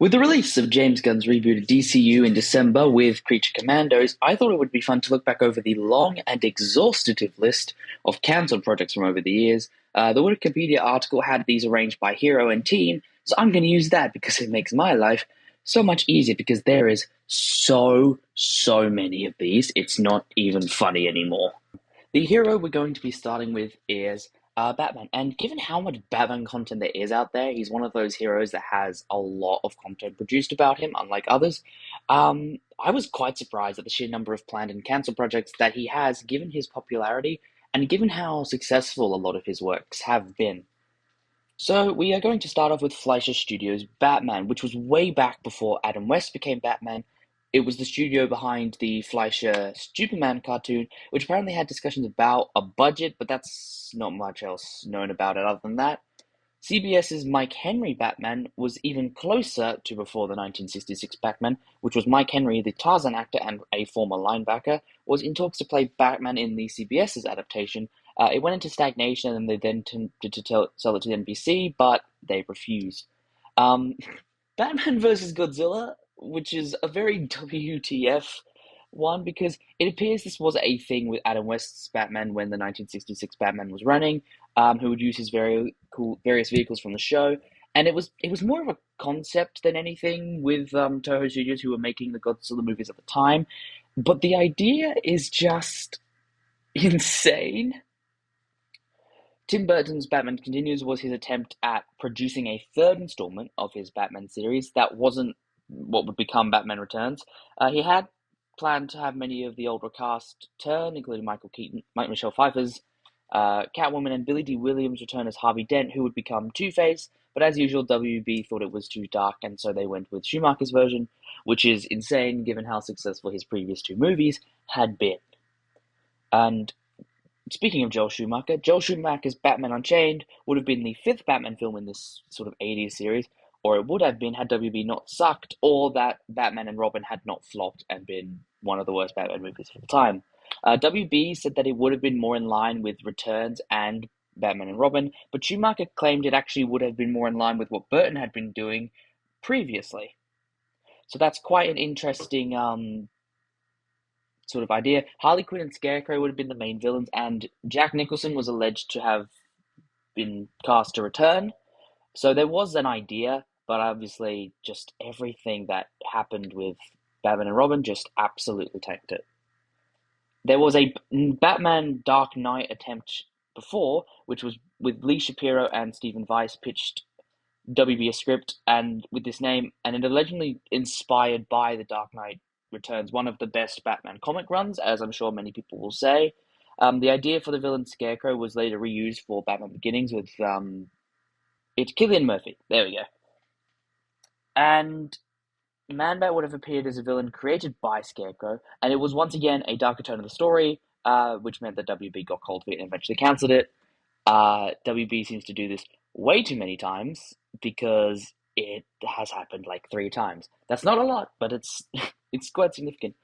With the release of James Gunn's rebooted DCU in December with Creature Commandos, I thought it would be fun to look back over the long and exhaustive list of cancelled projects from over the years. The Wikipedia article had these arranged by hero and team, so I'm going to use that because it makes my life so much easier because there is so many of these, it's not even funny anymore. The hero we're going to be starting with is Batman. And given how much Batman content there is out there, he's one of those heroes that has a lot of content produced about him, unlike others. I was quite surprised at the sheer number of planned and cancelled projects that he has, given his popularity and given how successful a lot of his works have been. So we are going to start off with Fleischer Studios' Batman, which was way back before Adam West became Batman. It was the studio behind the Fleischer Superman cartoon, which apparently had discussions about a budget, but that's not much else known about it other than that. CBS's Mike Henry Batman was even closer to before the 1966 Batman, which was Mike Henry, the Tarzan actor and a former linebacker, was in talks to play Batman in the CBS's adaptation. It went into stagnation and they then tended to sell it to the NBC, but they refused. Um, Batman versus Godzilla, which is a very WTF one because it appears this was a thing with Adam West's Batman when the 1966 Batman was running, who would use his very cool various vehicles from the show, and it was more of a concept than anything with Toho Studios who were making the Godzilla movies at the time, but the idea is just insane. Tim Burton's Batman Continues was his attempt at producing a third installment of his Batman series that wasn't what would become Batman Returns. He had planned to have many of the older cast turn, including Michael Keaton, Michelle Pfeiffer's Catwoman, and Billy D. Williams return as Harvey Dent, who would become Two-Face. But as usual, WB thought it was too dark, and so they went with Schumacher's version, which is insane given how successful his previous two movies had been. And speaking of Joel Schumacher's Batman Unchained would have been the fifth Batman film in this sort of 80s series, or it would have been had WB not sucked, or that Batman and Robin had not flopped and been one of the worst Batman movies of all time. WB said that it would have been more in line with Returns and Batman and Robin, but Schumacher claimed it actually would have been more in line with what Burton had been doing previously. So that's quite an interesting sort of idea. Harley Quinn and Scarecrow would have been the main villains, and Jack Nicholson was alleged to have been cast to return. So there was an idea, but obviously just everything that happened with Batman and Robin just absolutely tanked it. There was a Batman Dark Knight attempt before, which was with Lee Shapiro and Stephen Weiss pitched WB a script and with this name, and it allegedly inspired by The Dark Knight Returns, one of the best Batman comic runs, as I'm sure many people will say. The idea for the villain Scarecrow was later reused for Batman Beginnings with it's Cillian Murphy. There we go. And Man-Bat would have appeared as a villain created by Scarecrow, and it was once again a darker tone of the story, which meant that WB got cold feet and eventually cancelled it. WB seems to do this way too many times because it has happened like 3 times. That's not a lot, but it's it's quite significant.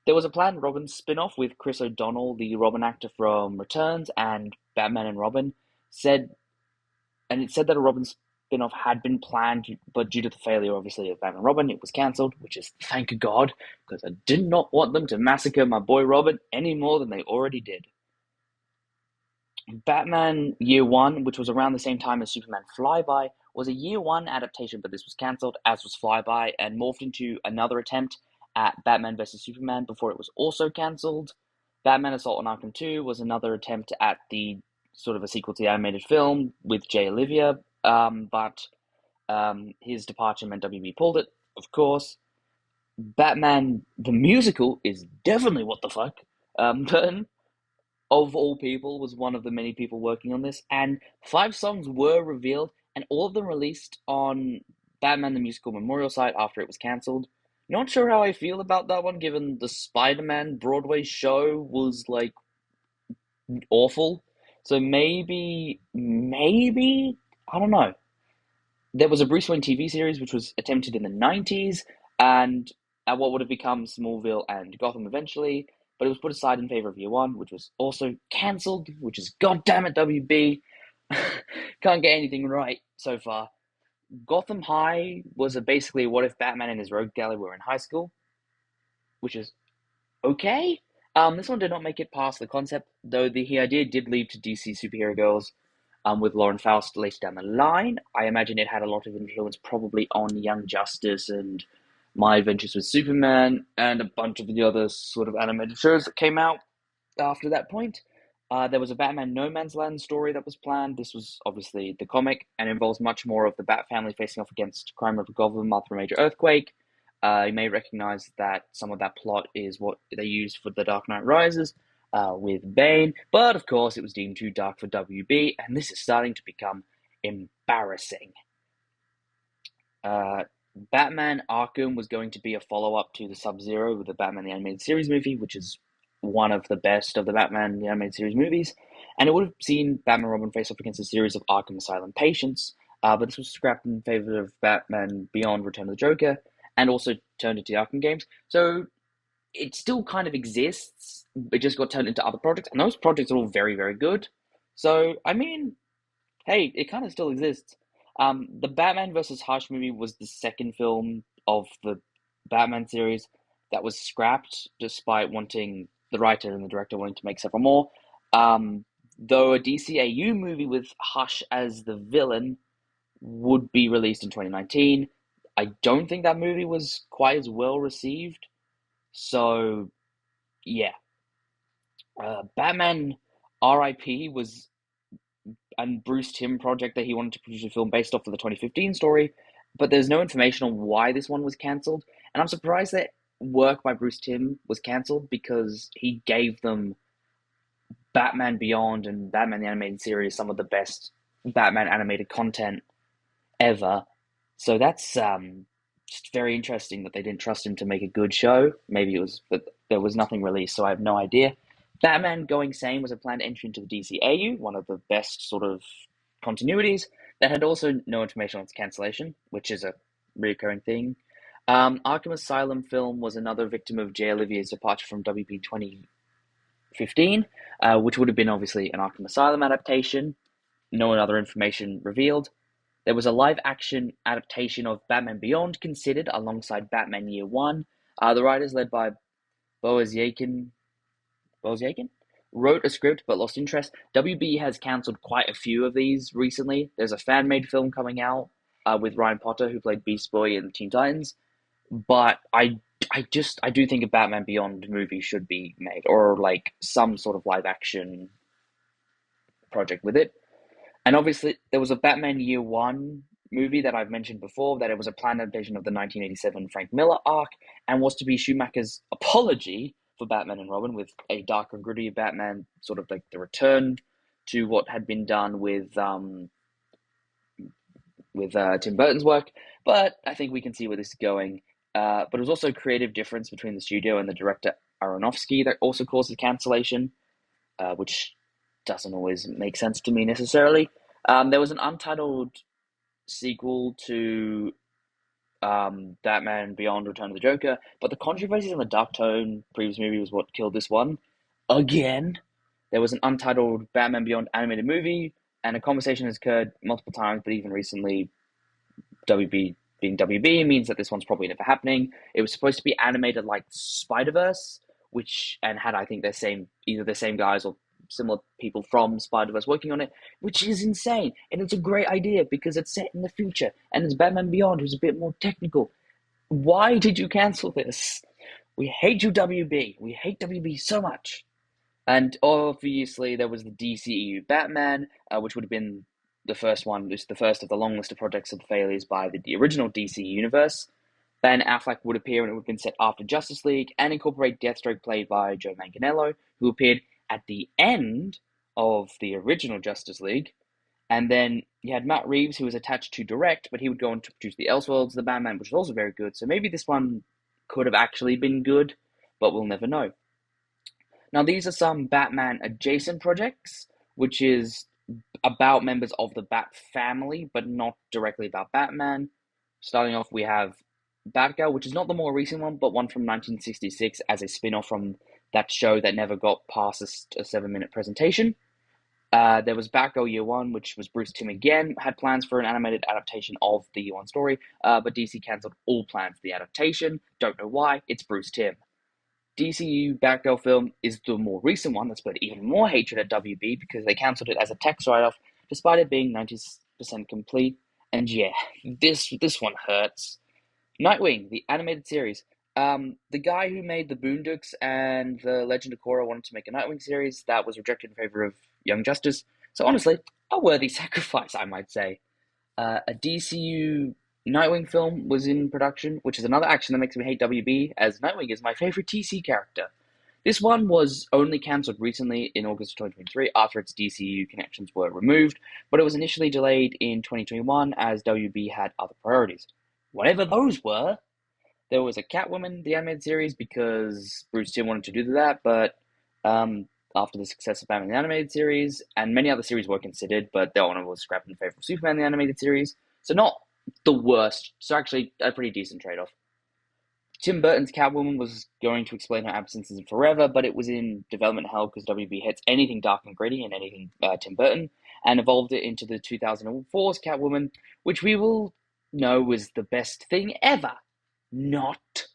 There was a planned Robin spin-off with Chris O'Donnell, the Robin actor from Returns and Batman and Robin, said and it said that a Robin spin-off had been planned, but due to the failure, obviously, of Batman and Robin, it was cancelled, which is thank God, because I did not want them to massacre my boy Robin any more than they already did. Batman Year One, which was around the same time as Superman Flyby, was a Year One adaptation, but this was cancelled, as was Flyby, and morphed into another attempt at Batman vs Superman before it was also cancelled. Batman Assault on Arkham 2 was another attempt at the sort of a sequel to the animated film with Jay Olivia, but his departure meant WB pulled it, of course. Batman the musical is definitely what the fuck. Burton, of all people, was one of the many people working on this, and 5 songs were revealed, and all of them released on Batman the Musical Memorial site after it was cancelled. Not sure how I feel about that one, given the Spider-Man Broadway show was like awful. So maybe, I don't know. There was a Bruce Wayne TV series which was attempted in the 90s and at what would have become Smallville and Gotham eventually, but it was put aside in favor of Year One, which was also cancelled, which is goddamn it, WB. Can't get anything right so far. Gotham High was basically what if Batman and his rogue gallery were in high school, which is okay. This one did not make it past the concept, though the idea did lead to DC superhero girls. With Lauren Faust later down the line, I imagine it had a lot of influence, probably on Young Justice and My Adventures with Superman, and a bunch of the other sort of animated shows that came out after that point. There was a Batman No Man's Land story that was planned. This was obviously the comic and involves much more of the Bat family facing off against crime of Gotham after a major earthquake. You may recognize that some of that plot is what they used for The Dark Knight Rises with Bane, but of course it was deemed too dark for WB, and this is starting to become embarrassing. Uh, Batman Arkham was going to be a follow up to the Sub Zero with the Batman the Animated Series movie, which is one of the best of the Batman the Animated Series movies, and it would have seen Batman and Robin face off against a series of Arkham Asylum patients, but this was scrapped in favor of Batman Beyond Return of the Joker, and also turned into the Arkham games. So it still kind of exists, it just got turned into other projects, and those projects are all very, very good. So, I mean, hey, it kind of still exists. The Batman versus Hush movie was the second film of the Batman series that was scrapped, despite wanting the writer and the director wanting to make several more. Though a DCAU movie with Hush as the villain would be released in 2019, I don't think that movie was quite as well received. So, yeah. Batman RIP was a Bruce Timm project that he wanted to produce a film based off of the 2015 story, but there's no information on why this one was cancelled. And I'm surprised that work by Bruce Timm was cancelled because he gave them Batman Beyond and Batman the Animated Series some of the best Batman animated content ever. So that's just very interesting that they didn't trust him to make a good show. Maybe it was, but there was nothing released, so I have no idea. Batman Going Sane was a planned entry into the DCAU, one of the best sort of continuities, that had also no information on its cancellation, which is a recurring thing. Arkham Asylum film was another victim of J. Olivier's departure from WB 2015, which would have been obviously an Arkham Asylum adaptation. No other information revealed. There was a live action adaptation of Batman Beyond considered alongside Batman Year One. The writers, led by Boaz Yakin, wrote a script but lost interest. WB has cancelled quite a few of these recently. There's a fan made film coming out with Ryan Potter, who played Beast Boy in Teen Titans. But I do think a Batman Beyond movie should be made, or like some sort of live action project with it. And obviously, there was a Batman Year One movie that I've mentioned before, that it was a planned adaptation of the 1987 Frank Miller arc and was to be Schumacher's apology for Batman and Robin, with a darker and grittier Batman, sort of like the return to what had been done with Tim Burton's work. But I think we can see where this is going. But it was also a creative difference between the studio and the director Aronofsky that also caused the cancellation, which doesn't always make sense to me necessarily. There was an untitled sequel to Batman Beyond Return of the Joker, but the controversies and the dark tone previous movie was what killed this one. Again, there was an untitled Batman Beyond animated movie, and a conversation has occurred multiple times, but even recently, WB being WB means that this one's probably never happening. It was supposed to be animated like Spider-Verse, which, and had, I think, either the same guys or similar people from Spider-Verse working on it, which is insane. And it's a great idea because it's set in the future and it's Batman Beyond, who's a bit more technical. Why did you cancel this? We hate you, WB. We hate WB so much. And obviously, there was the DCEU Batman, which would have been the first one, just the first of the long list of projects of failures by the original DC universe. Ben Affleck would appear, and it would have been set after Justice League, and incorporate Deathstroke, played by Joe Manganiello, who appeared at the end of the original Justice League. And then you had Matt Reeves, who was attached to direct, but he would go on to produce the Elseworlds, The Batman, which was also very good. So maybe this one could have actually been good, but we'll never know. Now, these are some Batman adjacent projects, which is about members of the Bat family, but not directly about Batman. Starting off, we have Batgirl, which is not the more recent one, but one from 1966 as a spin off from that show that never got past a 7-minute presentation. There was Batgirl Year One, which was Bruce Timm again, had plans for an animated adaptation of the Year One story, but DC cancelled all plans for the adaptation. Don't know why, it's Bruce Timm. DCU Batgirl film is the more recent one that spurred even more hatred at WB because they cancelled it as a tax write-off, despite it being 90% complete. And yeah, this one hurts. Nightwing, the animated series. The guy who made the Boondocks and the Legend of Korra wanted to make a Nightwing series that was rejected in favor of Young Justice. So honestly, a worthy sacrifice, I might say. A DCU Nightwing film was in production, which is another action that makes me hate WB, as Nightwing is my favorite TC character. This one was only cancelled recently in August of 2023 after its DCU connections were removed, but it was initially delayed in 2021 as WB had other priorities. Whatever those were, there was a Catwoman, the animated series, because Bruce Timm wanted to do that, but after the success of Batman the animated series, and many other series were considered, but that one was scrapped in favor of Superman the animated series. So not the worst, so actually a pretty decent trade-off. Tim Burton's Catwoman was going to explain her absence in Forever, but it was in development hell because WB hates anything dark and gritty and anything Tim Burton, and evolved it into the 2004's Catwoman, which we will know was the best thing ever. Not.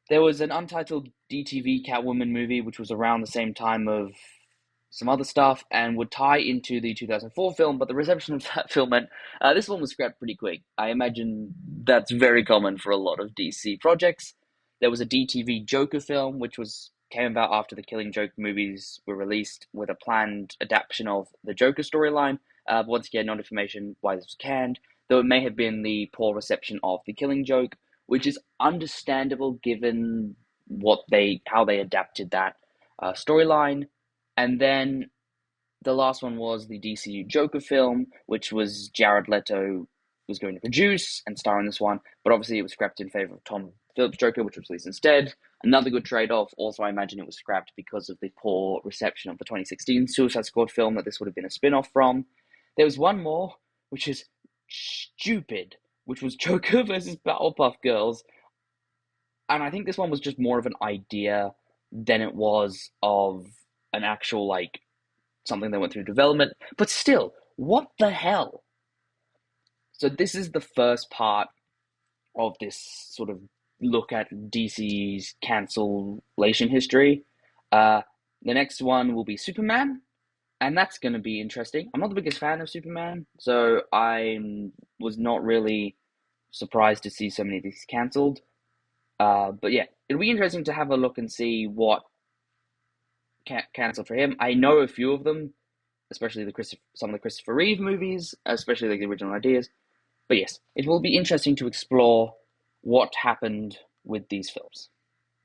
There was an untitled DTV Catwoman movie, which was around the same time of some other stuff and would tie into the 2004 film, but the reception of that film meant this one was scrapped pretty quick. I imagine that's very common for a lot of DC projects. There was a DTV Joker film, which came about after the Killing Joke movies were released with a planned adaptation of the Joker storyline. But once again, no information why this was canned, though it may have been the poor reception of the Killing Joke, which is understandable given how they adapted that storyline. And then the last one was the DCU Joker film, which was Jared Leto was going to produce and star in this one, but obviously it was scrapped in favor of Tom Phillips' Joker, which was released instead. Another good trade-off. Also, I imagine it was scrapped because of the poor reception of the 2016 Suicide Squad film that this would have been a spin-off from. There was one more, which is stupid, which was Joker versus Battlepuff Girls. And I think this one was just more of an idea than it was of an actual, something that went through development. But still, what the hell? So this is the first part of this sort of look at DC's cancellation history. The next one will be Superman, and that's going to be interesting. I'm not the biggest fan of Superman, so I was not really surprised to see so many of these cancelled. But yeah, it'll be interesting to have a look and see what cancelled for him. I know a few of them, especially some of the Christopher Reeve movies, especially the original ideas. But yes, it will be interesting to explore what happened with these films.